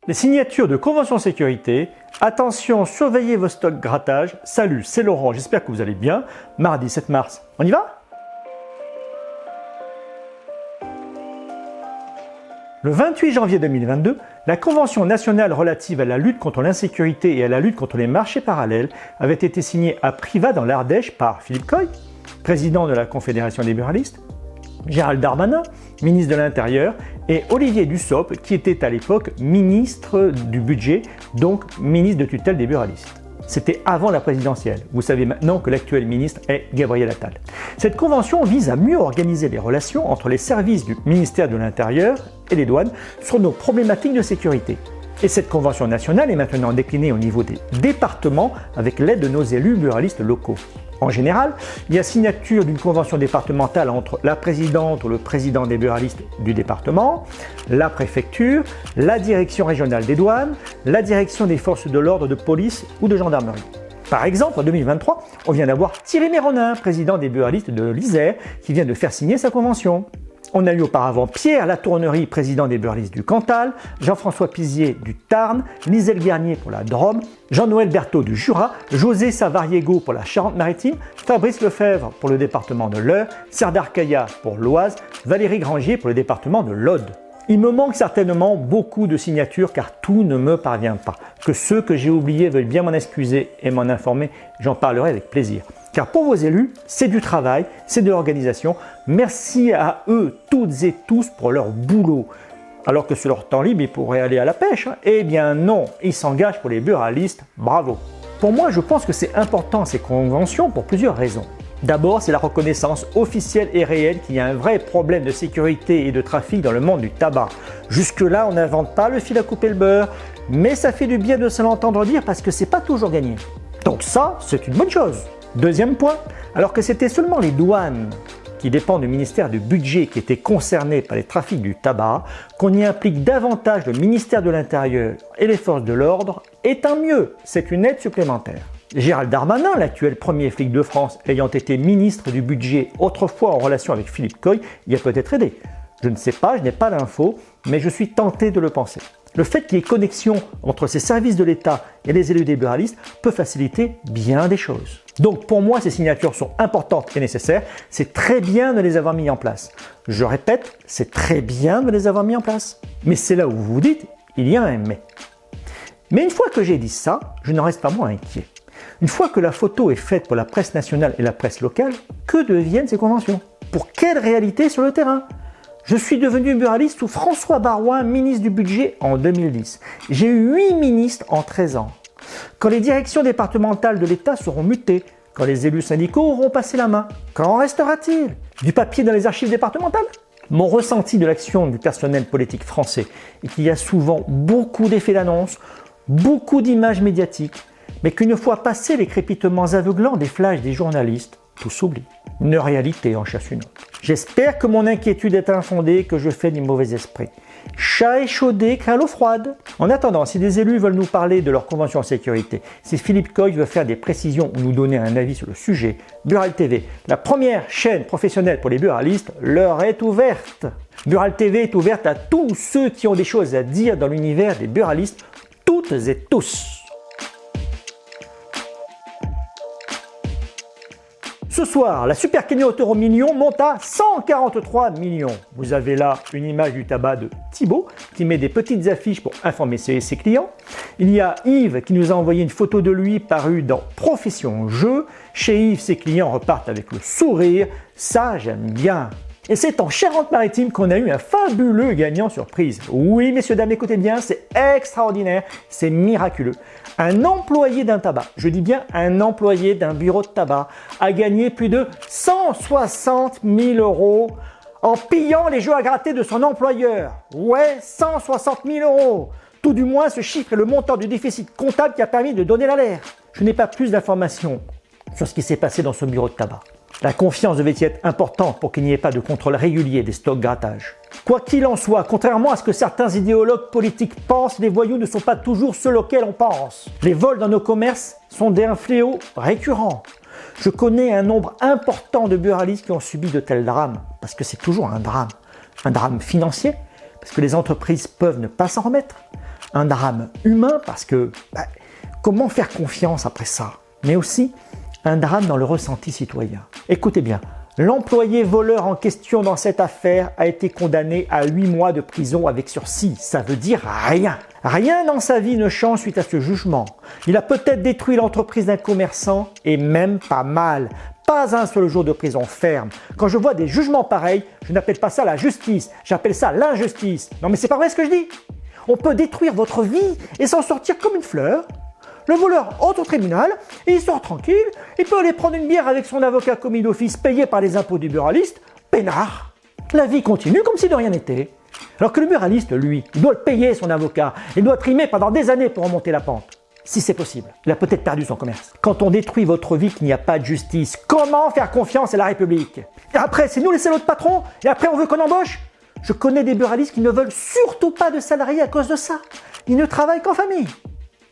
Les signatures de convention sécurité. Attention, surveillez vos stocks grattage. Salut, c'est Laurent, j'espère que vous allez bien. Mardi 7 mars, on y va? Le 28 janvier 2022, la Convention nationale relative à la lutte contre l'insécurité et à la lutte contre les marchés parallèles avait été signée à Privas dans l'Ardèche par Philippe Coy, président de la Confédération des buralistes, Gérald Darmanin, ministre de l'Intérieur, et Olivier Dussopt, qui était à l'époque ministre du Budget, donc ministre de tutelle des buralistes. C'était avant la présidentielle. Vous savez maintenant que l'actuel ministre est Gabriel Attal. Cette convention vise à mieux organiser les relations entre les services du ministère de l'Intérieur et les douanes sur nos problématiques de sécurité. Et cette convention nationale est maintenant déclinée au niveau des départements avec l'aide de nos élus buralistes locaux. En général, il y a signature d'une convention départementale entre la présidente ou le président des buralistes du département, la préfecture, la direction régionale des douanes, la direction des forces de l'ordre de police ou de gendarmerie. Par exemple, en 2023, on vient d'avoir Thierry Méronin, président des buralistes de l'Isère, qui vient de faire signer sa convention. On a eu auparavant Pierre Latournerie, président des buralistes du Cantal, Jean-François Pizier du Tarn, Lisel Garnier pour la Drôme, Jean-Noël Berthaud du Jura, José Savariego pour la Charente-Maritime, Fabrice Lefebvre pour le département de l'Eure, Serdar Kaya pour l'Oise, Valérie Grangier pour le département de l'Aude. Il me manque certainement beaucoup de signatures car tout ne me parvient pas. Que ceux que j'ai oubliés veuillent bien m'en excuser et m'en informer, j'en parlerai avec plaisir. Car pour vos élus, c'est du travail, c'est de l'organisation. Merci à eux toutes et tous pour leur boulot. Alors que sur leur temps libre, ils pourraient aller à la pêche. Eh bien non, ils s'engagent pour les buralistes. Bravo. Pour moi, je pense que c'est important ces conventions pour plusieurs raisons. D'abord, c'est la reconnaissance officielle et réelle qu'il y a un vrai problème de sécurité et de trafic dans le monde du tabac. Jusque-là, on n'invente pas le fil à couper le beurre, mais ça fait du bien de se l'entendre dire parce que c'est pas toujours gagné. Donc ça, c'est une bonne chose. Deuxième point, alors que c'était seulement les douanes qui dépendent du ministère du Budget qui étaient concernés par les trafics du tabac, qu'on y implique davantage le ministère de l'Intérieur et les forces de l'ordre, et tant mieux, c'est une aide supplémentaire. Gérald Darmanin, l'actuel premier flic de France, ayant été ministre du Budget autrefois en relation avec Philippe Coy, y a peut-être aidé. Je ne sais pas, je n'ai pas l'info, mais je suis tenté de le penser. Le fait qu'il y ait connexion entre ces services de l'État et les élus des buralistes peut faciliter bien des choses. Donc pour moi, ces signatures sont importantes et nécessaires. C'est très bien de les avoir mis en place. Je répète, c'est très bien de les avoir mis en place. Mais c'est là où vous vous dites, il y a un mais. Mais une fois que j'ai dit ça, je n'en reste pas moins inquiet. Une fois que la photo est faite pour la presse nationale et la presse locale, que deviennent ces conventions? Pour quelle réalité sur le terrain? Je suis devenu buraliste sous François Baroin, ministre du Budget en 2010. J'ai eu 8 ministres en 13 ans. Quand les directions départementales de l'État seront mutées, quand les élus syndicaux auront passé la main, qu'en restera-t-il? Du papier dans les archives départementales? Mon ressenti de l'action du personnel politique français est qu'il y a souvent beaucoup d'effets d'annonce, beaucoup d'images médiatiques, mais qu'une fois passés les crépitements aveuglants des flashs des journalistes, tout s'oublie. Une réalité en chasse une autre. J'espère que mon inquiétude est infondée et que je fais du mauvais esprit. Chat échaudé craint l'eau froide. En attendant, si des élus veulent nous parler de leur convention en sécurité, si Philippe Coy veut faire des précisions ou nous donner un avis sur le sujet, Bural TV, la première chaîne professionnelle pour les buralistes, leur est ouverte. Bural TV est ouverte à tous ceux qui ont des choses à dire dans l'univers des buralistes, toutes et tous. Ce soir, la Super Cagnotte Euro Million monte à 143 millions. Vous avez là une image du tabac de Thibaut qui met des petites affiches pour informer ses clients. Il y a Yves qui nous a envoyé une photo de lui parue dans Profession Jeu. Chez Yves, ses clients repartent avec le sourire. Ça, j'aime bien. Et c'est en Charente-Maritime qu'on a eu un fabuleux gagnant surprise. Oui, messieurs, dames, écoutez bien, c'est extraordinaire, c'est miraculeux. Un employé d'un tabac, je dis bien un employé d'un bureau de tabac, a gagné plus de 160 000 € en pillant les jeux à gratter de son employeur. Ouais, 160 000 €. Tout du moins, ce chiffre est le montant du déficit comptable qui a permis de donner l'alerte. Je n'ai pas plus d'informations sur ce qui s'est passé dans ce bureau de tabac. La confiance devait y être importante pour qu'il n'y ait pas de contrôle régulier des stocks grattage. Quoi qu'il en soit, contrairement à ce que certains idéologues politiques pensent, les voyous ne sont pas toujours ceux auxquels on pense. Les vols dans nos commerces sont un fléau récurrent. Je connais un nombre important de buralistes qui ont subi de tels drames, parce que c'est toujours un drame. Un drame financier, parce que les entreprises peuvent ne pas s'en remettre. Un drame humain parce que comment faire confiance après ça? Mais aussi un drame dans le ressenti citoyen. Écoutez bien, l'employé voleur en question dans cette affaire a été condamné à 8 mois de prison avec sursis. Ça veut dire rien. Rien dans sa vie ne change suite à ce jugement. Il a peut-être détruit l'entreprise d'un commerçant et même pas mal. Pas un seul jour de prison ferme. Quand je vois des jugements pareils, je n'appelle pas ça la justice, j'appelle ça l'injustice. Non mais c'est pas vrai ce que je dis. On peut détruire votre vie et s'en sortir comme une fleur. Le voleur entre au tribunal et il sort tranquille. Il peut aller prendre une bière avec son avocat commis d'office payé par les impôts du buraliste. Peinard. La vie continue comme si de rien n'était. Alors que le buraliste, lui, il doit le payer son avocat. Il doit trimer pendant des années pour remonter la pente. Si c'est possible. Il a peut-être perdu son commerce. Quand on détruit votre vie, qu'il n'y a pas de justice, comment faire confiance à la République? Et après, c'est nous les salauds de patrons et après on veut qu'on embauche? Je connais des buralistes qui ne veulent surtout pas de salariés à cause de ça. Ils ne travaillent qu'en famille.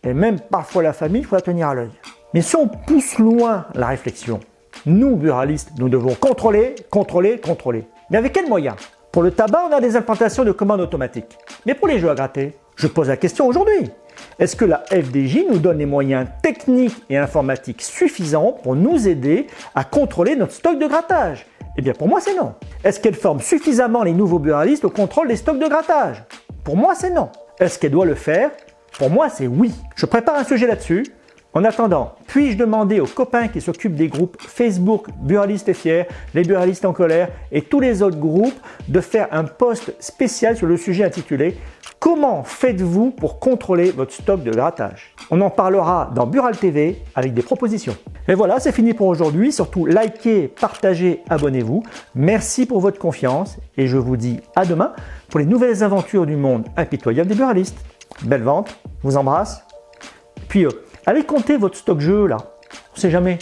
Et même parfois la famille, il faut la tenir à l'œil. Mais si on pousse loin la réflexion, nous, buralistes, nous devons contrôler, contrôler, contrôler. Mais avec quels moyens? Pour le tabac, on a des implantations de commandes automatiques. Mais pour les jeux à gratter, je pose la question aujourd'hui. Est-ce que la FDJ nous donne les moyens techniques et informatiques suffisants pour nous aider à contrôler notre stock de grattage? Eh bien pour moi c'est non. Est-ce qu'elle forme suffisamment les nouveaux buralistes au contrôle des stocks de grattage? Pour moi c'est non. Est-ce qu'elle doit le faire? Pour moi c'est oui. Je prépare un sujet là-dessus. En attendant, puis-je demander aux copains qui s'occupent des groupes Facebook Buralistes et Fiers, les Buralistes en colère et tous les autres groupes de faire un post spécial sur le sujet intitulé « Comment faites-vous pour contrôler votre stock de grattage ?» On en parlera dans Bural TV avec des propositions. Et voilà, c'est fini pour aujourd'hui. Surtout, likez, partagez, abonnez-vous. Merci pour votre confiance et je vous dis à demain pour les nouvelles aventures du monde impitoyable des buralistes. Belle vente, je vous embrasse. Puis, allez compter votre stock jeu là, on sait jamais.